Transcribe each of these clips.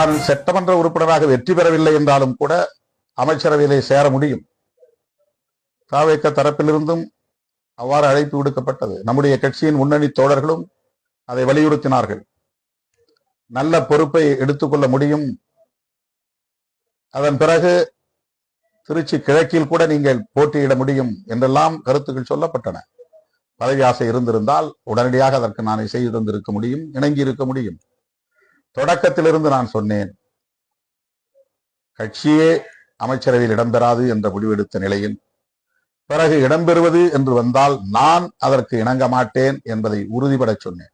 நான் சட்டமன்ற உறுப்பினராக வெற்றி பெறவில்லை என்றாலும் கூட அமைச்சரவையிலே சேர முடியும். தாவேக தரப்பிலிருந்தும் அவ்வாறு அழைப்பு விடுக்கப்பட்டது. நம்முடைய கட்சியின் முன்னணி தோழர்களும் அதை வலியுறுத்தினார்கள். நல்ல பொறுப்பை எடுத்துக்கொள்ள முடியும். அதன் பிறகு திருச்சி கிழக்கில் கூட நீங்கள் போட்டியிட முடியும் என்றெல்லாம் கருத்துக்கள் சொல்லப்பட்டன. பதவி ஆசை இருந்திருந்தால் உடனடியாக அதற்கு நான் செய்திருந்திருக்க முடியும், இணங்கி இருக்க முடியும். தொடக்கத்திலிருந்து நான் சொன்னேன், கட்சியே அமைச்சரவையில் இடம்பெறாது என்ற முடிவெடுத்த நிலையில் பிறகு இடம்பெறுவது என்று வந்தால் நான் அதற்கு இணங்க மாட்டேன் என்பதை உறுதிபட சொன்னேன்.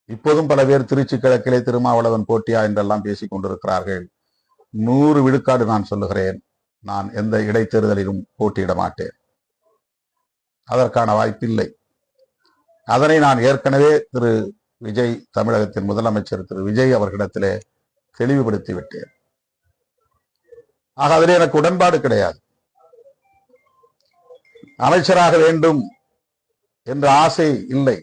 இப்போதும் பல பேர் திருச்சி கிழக்கிலே திருமாவளவன் போட்டியா என்றெல்லாம் பேசிக் கொண்டிருக்கிறார்கள். 100 விழுக்காடு நான் சொல்லுகிறேன், நான் எந்த இடைத்தேர்தலிலும் போட்டியிட மாட்டேன். அதற்கான வாய்ப்பில்லை. அதனை நான் ஏற்கனவே திரு விஜய், தமிழகத்தின் முதலமைச்சர் திரு விஜய் அவர்களிடத்திலே தெளிவுபடுத்தி விட்டேன். ஆக அதிலே எனக்கு உடன்பாடு கிடையாது. அமைச்சராக வேண்டும் என்ற ஆசை இல்லை.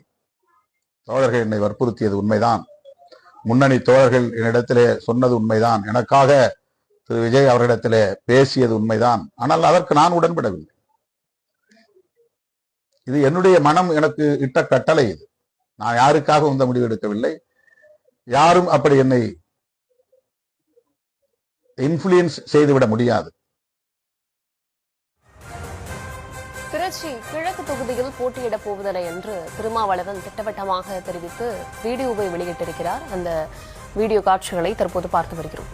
தோழர்கள் என்னை வற்புறுத்தியது உண்மைதான். முன்னணி தோழர்கள் என்னிடத்திலே சொன்னது உண்மைதான். எனக்காக திரு விஜய் அவர்களிடத்திலே பேசியது உண்மைதான். ஆனால் அதற்கு நான் உடன்படவில்லை. இது என்னுடைய மனம் எனக்கு இட்ட கட்டளை. இது நான் யாருக்காக இந்த முடிவு எடுக்கவில்லை. யாரும் அப்படி என்னை இன்ஃப்ளூயன்ஸ் செய்துவிட முடியாது. திருச்சி கிழக்கு தொகுதியில் போட்டியிடப் போவதில்லை என்று திருமாவளவன் திட்டவட்டமாக தெரிவித்து வீடியோவை வெளியிட்டிருக்கிறார். அந்த வீடியோ காட்சிகளை தற்போது பார்த்து வருகிறோம்.